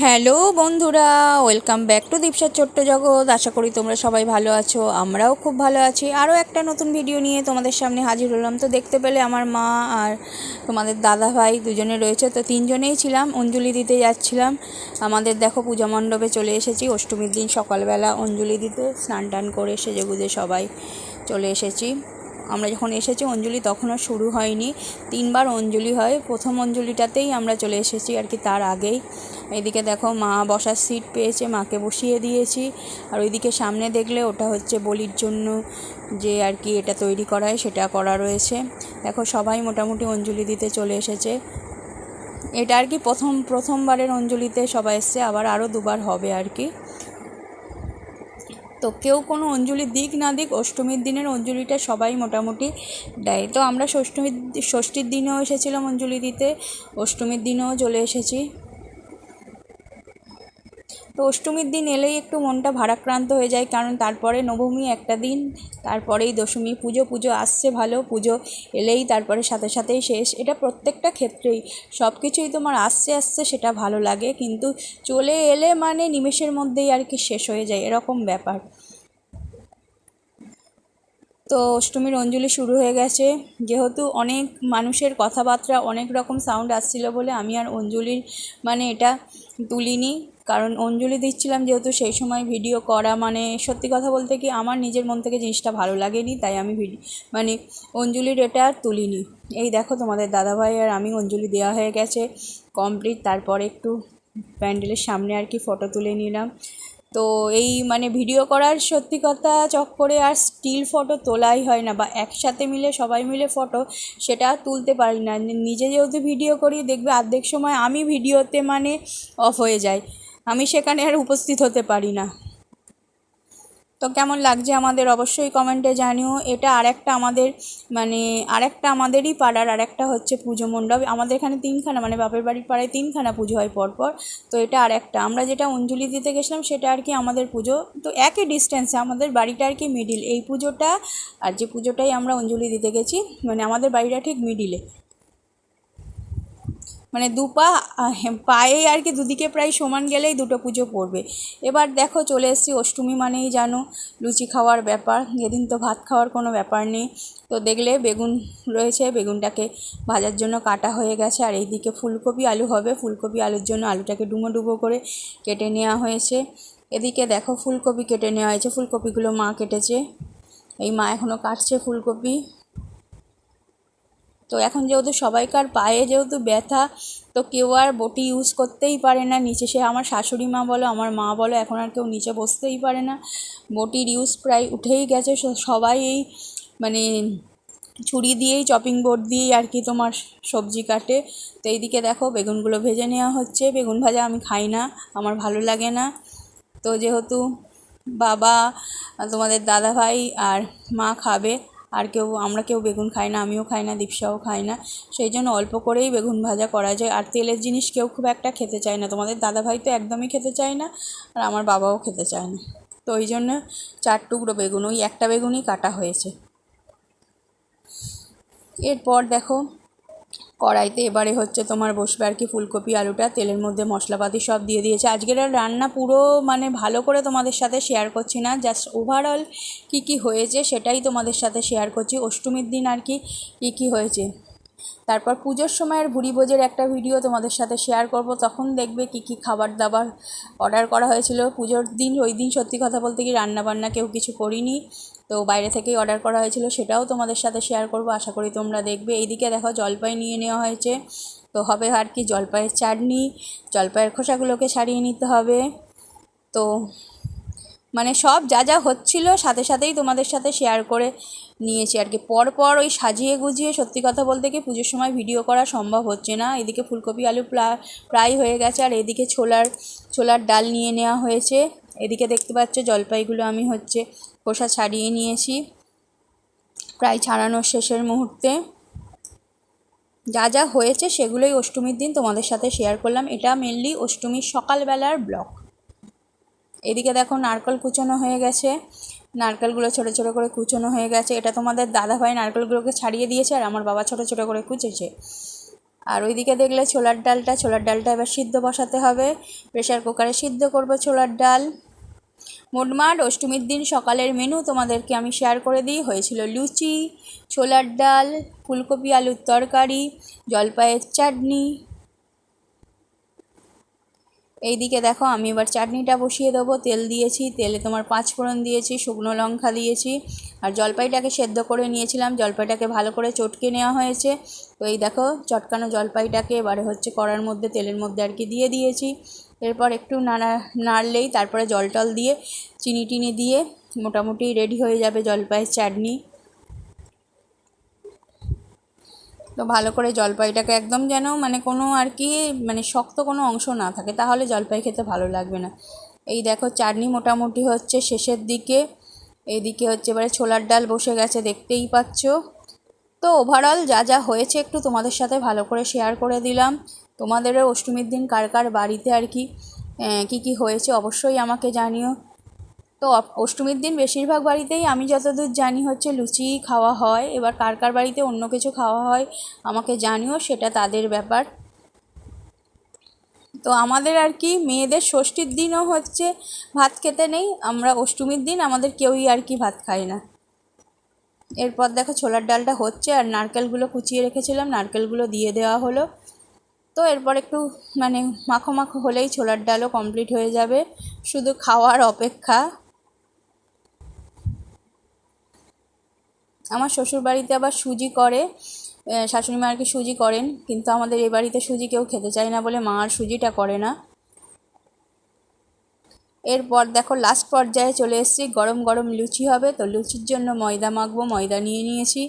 Hello বন্ধুরা, welcome back to দীপসার ছোট্ট জগৎ। আশা করি তোমরা সবাই ভালো আছো, আমরাও খুব ভালো আছি। আরও একটা নতুন ভিডিও নিয়ে তোমাদের সামনে হাজির হলাম। তো দেখতে পেলে আমার মা আর তোমাদের দাদা ভাই দুজনে রয়েছে, তো তিনজনেই ছিলাম, অঞ্জলি দিতে যাচ্ছিলাম। আমাদের দেখো পূজা মণ্ডপে চলে এসেছি অষ্টমীর দিন সকালবেলা অঞ্জলি দিতে, স্নান টান করে সেজেগুজে সবাই চলে এসেছি। আমরা যখন এসেছি অঞ্জলি তখনও শুরু হয়নি, 3বার অঞ্জলি হয়, প্রথম অঞ্জলিটাতেই আমরা চলে এসেছি আর কি, তার আগেই। এদিকে দেখো মা বসার সিট পেয়েছে, মাকে বসিয়ে দিয়েছি। আর ওইদিকে সামনে দেখলে ওটা হচ্ছে বলির জন্য যে আর কি এটা তৈরি করা হয়, সেটা করা রয়েছে। দেখো সবাই মোটামুটি অঞ্জলি দিতে চলে এসেছে। এটা আর কি প্রথমবারের অঞ্জলিতে সবাই এসছে, আবার আরও 2বার হবে আর কি। তো কেউ কোনো অঞ্জলি দিক না দিক, অষ্টমীর দিনের অঞ্জলিটা সবাই মোটামুটি দেয়। তো আমরা ষষ্ঠীর দিনেও এসেছিলাম অঞ্জলি দিতে, অষ্টমীর দিনেও চলে এসেছি। তো অষ্টমীর দিন এলেই একটু মনটা ভারাক্রান্ত হয়ে যায়, কারণ তারপরে নবমী একটা দিন, তারপরেই দশমী। পুজো আসছে ভালো, পুজো এলেই তারপরে সাথে সাথেই শেষ। এটা প্রত্যেকটা ক্ষেত্রেই, সব কিছুই তোমার আসছে সেটা ভালো লাগে, কিন্তু চলে এলে মানে নিমেষের মধ্যেই আর কি শেষ হয়ে যায়, এরকম ব্যাপার। তো অষ্টমীর অঞ্জলি শুরু হয়ে গেছে। যেহেতু অনেক মানুষের কথাবার্তা, অনেক রকম সাউন্ড আসছিল বলে আমি আর অঞ্জলির মানে এটা তুলিনি, কারণ অঞ্জলি দিচ্ছিলাম যেহেতু, সেই সময় ভিডিও করা মানে সত্যি কথা বলতে কি আমার নিজের মন থেকে জিনিসটা ভালো লাগেনি, তাই আমি মানে অঞ্জলির এটা আর তুলিনি। এই দেখো তোমাদের দাদাভাই আর আমি অঞ্জলি দেওয়া হয়ে গেছে কমপ্লিট। তারপরে একটু প্যান্ডেলের সামনে আর কি ফটো তুলে নিলাম। তো এই মানে ভিডিও করার সত্যি কথা চক্করে আর স্টিল ফটো তোলাই হয় না, বা একসাথে মিলে সবাই মিলে ফটো সেটা তুলতে পারি না। নিজে যেহেতু ভিডিও করি, দেখবে অর্ধেক সময় আমি ভিডিওতে মানে অফ হয়ে যাই, আমি সেখানে আর উপস্থিত হতে পারি না। তো কেমন লাগছে আমাদের অবশ্যই কমেন্টে জানিও। এটা আরেকটা আমাদের মানে আরেকটা আমাদেরই পাড়ার আরেকটা হচ্ছে পুজো মণ্ডপ। আমাদের এখানে 3খানা, মানে বাপের বাড়ির পাড়ায় 3খানা পুজো হয় পরপর। তো এটা আরেকটা, আমরা যেটা অঞ্জলি দিতে গেছিলাম সেটা আর কি আমাদের পুজো, তো একই ডিস্টেন্সে আমাদের বাড়িটা আর কি মিডিল, এই পুজোটা আর যে পুজোটাই আমরা অঞ্জলি দিতে গেছি মানে আমাদের বাড়িটা ঠিক মিডিলে, মানে পায়ে আর কি দুদিকে প্রায় সমান গেলেই দুটো পুজো পড়বে। এবার দেখো চলে এসেছি, অষ্টমী মানেই জানো লুচি খাওয়ার ব্যাপার, এদিন তো ভাত খাওয়ার কোনো ব্যাপার নেই। তো দেখলে বেগুন রয়েছে, বেগুনটাকে ভাজার জন্য কাটা হয়ে গেছে। আর এইদিকে ফুলকপি আলু হবে, ফুলকপি আলুর জন্য আলুটাকে ডুমো ডুবো করে কেটে নেওয়া হয়েছে। এদিকে দেখো ফুলকপি কেটে নেওয়া হয়েছে, ফুলকপিগুলো মা কেটেছে, এই মা এখনও কাটছে ফুলকপি। তো এখন যেহেতু সবাইকার পায়ে যেহেতু ব্যথা, তো কেউ আর বটি ইউজ করতেই পারে না নিচে, সে আমার শাশুড়ি মা বলো আমার মা বলো, এখন আর কেউ নিচে বসতেই পারে না, বটির ইউজ প্রায় উঠেই গেছে। সবাই এই মানে ছুরি দিয়েই, চপিং বোর্ড দিয়েই আর কি তোমার সবজি কাটে। তো এইদিকে দেখো বেগুনগুলো ভেজে নেওয়া হচ্ছে, বেগুন ভাজা আমি খাই না, আমার ভালো লাগে না। তো যেহেতু বাবা, তোমাদের দাদা ভাই আর মা খাবে, আর আমরা কেউ বেগুন খাই না, আমিও খাই না, দীপসাও খায় না, সেই জন্য অল্প করেই বেগুন ভাজা করা যায়। আর তেলের জিনিস কেউ খুব একটা খেতে চায় না, তোমাদের দাদা ভাই তো একদমই খেতে চায় না, আর আমার বাবাও খেতে চায় না। তো ওই জন্য 4 টুকরো বেগুন, ওই একটা বেগুনই কাটা হয়েছে। এরপর দেখো কড়াইতে এবারে হচ্ছে তোমার বসবে আর কি ফুলকপি আলুটা, তেলের মধ্যে মশলাপাতি সব দিয়ে দিয়েছে। আজকের আর রান্না পুরো মানে ভালো করে তোমাদের সাথে শেয়ার করছি না, জাস্ট ওভারঅল কী হয়েছে সেটাই তোমাদের সাথে শেয়ার করছি, অষ্টমীর দিন আর কি কী হয়েছে। তারপর পুজোর সময়ের ভুরিভোজের একটা ভিডিও তোমাদের সাথে শেয়ার করব, তখন দেখবে কী খাবার দাবার অর্ডার করা হয়েছিল পুজোর দিন। ওই দিন সত্যি কথা বলতে কি রান্নাবান্না কেউ কিছু করিনি, তো বাইরে থেকেই অর্ডার করা হয়েছিল, সেটাও তোমাদের সাথে শেয়ার করব, আশা করি তোমরা দেখবে। এইদিকে দেখো জলপাই নিয়ে নেওয়া হয়েছে, তো হবে আর কি জলপাইয়ের চাটনি, জলপাইয়ের খোসাগুলোকে ছাড়িয়ে নিতে হবে। তো মানে সব যা যা হচ্ছিল সাথে সাথেই তোমাদের সাথে শেয়ার করে নিয়েছি আর কি। পরপর ওই সাজিয়ে গুজিয়ে সত্যি কথা বলতে কি পুজোর সময় ভিডিও করা সম্ভব হচ্ছে না। এদিকে ফুলকপি আলু প্রায় হয়ে গেছে, আর এদিকে ছোলার ডাল নিয়ে নেওয়া হয়েছে। এদিকে দেখতে পাচ্ছ জলপাইগুলো আমি হচ্ছে খোসা ছাড়িয়ে নিয়েছি, প্রায় ছাড়ানোর শেষের মুহূর্তে। যা যা হয়েছে সেগুলোই অষ্টমীর দিন তোমাদের সাথে শেয়ার করলাম, এটা মেনলি অষ্টমীর সকালবেলার ব্লগ। এদিকে দেখো নারকেল কুচোনো হয়ে গেছে, নারকেলগুলো ছোটো ছোটো করে কুচোনো হয়ে গেছে। এটা তোমাদের দাদাভাই নারকেলগুলোকে ছাড়িয়ে দিয়েছে, আর আমার বাবা ছোটো ছোটো করে কুচেছে। আর ওইদিকে দেখলে ছোলার ডালটা এবার সিদ্ধ বসাতে হবে। প্রেসার কুকারে সিদ্ধ করব ছোলার ডাল। মোটমাট অষ্টমীর দিন সকালের মেনু তোমাদেরকে আমি শেয়ার করে দিই। হয়েছিল লুচি, ছোলার ডাল, ফুলকপি আলুর তরকারি, জলপাইয়ের চাটনি। এইদিকে দেখো আমি এবার চাটনিটা বসিয়ে দেবো। তেল দিয়েছি, তেলে তোমার 5 ফোড়ন দিয়েছি, শুকনো লঙ্কা দিয়েছি, আর জলপাইটাকে সেদ্ধ করে নিয়েছিলাম। জলপাইটাকে ভালো করে চটকে নেওয়া হয়েছে। তো এই দেখো চটকানো জলপাইটাকে এবারে হচ্ছে কড়ার মধ্যে, তেলের মধ্যে আর কি দিয়ে দিয়েছি। এরপর একটু নাড়লেই তারপরে জল টল দিয়ে চিনি টিনি দিয়ে মোটামুটি রেডি হয়ে যাবে জলপাইয়ের চাটনি। তো ভালো করে জলপাইটাকে একদম যেন মানে কোনো আর কি মানে শক্ত কোনো অংশ না থাকে, তাহলে জলপাই খেতে ভালো লাগবে না। এই দেখো চাটনি মোটামুটি হচ্ছে শেষের দিকে। এইদিকে হচ্ছে এবারে ছোলার ডাল বসে গেছে, দেখতেই পাচ্ছ। তো ওভারঅল যা যা হয়েছে একটু তোমাদের সাথে ভালো করে শেয়ার করে দিলাম। তোমাদেরও অষ্টমীর দিন কার কার বাড়িতে আর কি কী হয়েছে অবশ্যই আমাকে জানিও। তো অষ্টমীর দিন বেশিরভাগ বাড়িতেই আমি যতদূর জানি হচ্ছে লুচি খাওয়া হয়। এবার কার কার বাড়িতে অন্য কিছু খাওয়া হয় আমাকে জানিও, সেটা তাদের ব্যাপার। তো আমাদের আর কি মেয়েদের ষষ্ঠীর দিনও হচ্ছে ভাত খেতে নেই, আমরা অষ্টমীর দিন আমাদের কেউই আর কি ভাত খায় না। এরপর দেখো ছোলার ডালটা হচ্ছে, আর নারকেলগুলো কুচিয়ে রেখেছিলাম, নারকেলগুলো দিয়ে দেওয়া হলো। তো এরপর একটু মানে মাখো মাখো হলেই ছোলার ডালও কমপ্লিট হয়ে যাবে, শুধু খাওয়ার অপেক্ষা। আমার শ্বশুরবাড়িতে আবার সুজি করে, শাশুড়ি মা আর কি সুজি করেন, কিন্তু আমাদের এই বাড়িতে সুজি কেউ খেতে চায় না বলে মা আর সুজিটা করে না। এরপর দেখো লাস্ট পর্যায়ে চলে এসেছি, গরম গরম লুচি হবে। তো লুচির জন্য ময়দা মাখবো, ময়দা নিয়ে নিয়েছি।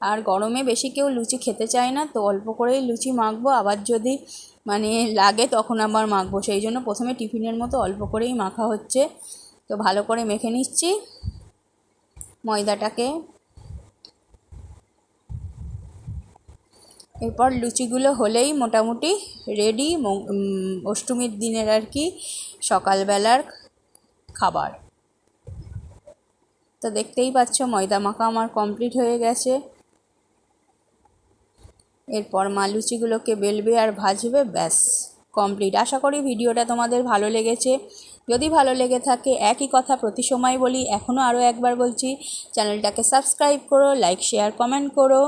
আর গরমে বেশি কেউ লুচি খেতে চায় না, তো অল্প করেই লুচি মাখবো, আবার যদি মানে লাগে তখন আবার মাখবো। সেই জন্য প্রথমে টিফিনের মতো অল্প করেই মাখা হচ্ছে। তো ভালো করে মেখে নিচ্ছি ময়দাটাকে। এরপর লুচিগুলো হলেই মোটামুটি রেডি অষ্টমীর দিনের আর কি সকালবেলার খাবার। তো দেখতেই পাচ্ছ ময়দা মাখা আমার কমপ্লিট হয়ে গেছে। এরপর মা লুচিগুলোকে বেলবে আর ভাজবে, ব্যাস কমপ্লিট। আশা করি ভিডিওটা তোমাদের ভালো লেগেছে। যদি ভালো লেগে থাকে একই কথা প্রতি সময় বলি, এখনও আরও একবার বলছি, চ্যানেলটাকে সাবস্ক্রাইব করো, লাইক শেয়ার কমেন্ট করো।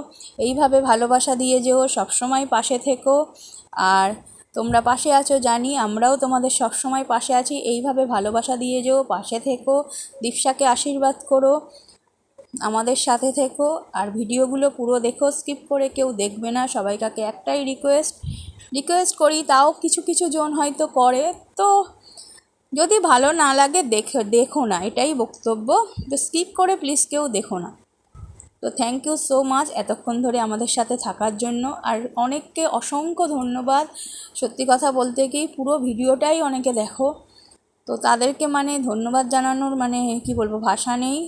এইভাবে ভালোবাসা দিয়ে যেও, সবসময় পাশে থেকো। আর তোমরা পাশে আছো জানি, আমরাও তোমাদের সবসময় পাশে আছি। এইভাবে ভালোবাসা দিয়ে যেও, পাশে থেকো, দীপশাকে আশীর্বাদ করো, আমাদের সাথে থেকো। আর ভিডিওগুলো পুরো দেখো, স্কিপ করে কেউ দেখবে না। সবাইকে একটাই রিকোয়েস্ট করি, তাও কিছু কিছু জন হয়তো করে, তো যদি ভালো না লাগে দেখো না, এটাই বক্তব্য। তো স্কিপ করে প্লিজ কেউ দেখো না। তো থ্যাংক ইউ সো মাচ এতক্ষণ ধরে আমাদের সাথে থাকার জন্য। আর অনেককে অসংখ্য ধন্যবাদ। সত্যি কথা বলতে কি পুরো ভিডিওটাই অনেকে দেখো, তো তাদেরকে মানে ধন্যবাদ জানানোর মানে কি বলবো, ভাষা নেই।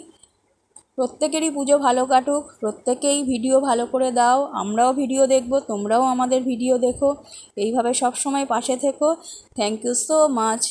প্রত্যেকেরই পুজো ভালো কাটুক, প্রত্যেকেই ভিডিও ভালো করে দাও, আমরাও ভিডিও দেখব, তোমরাও আমাদের ভিডিও দেখো। এইভাবে সব সময় পাশে থেকো। Thank you so much.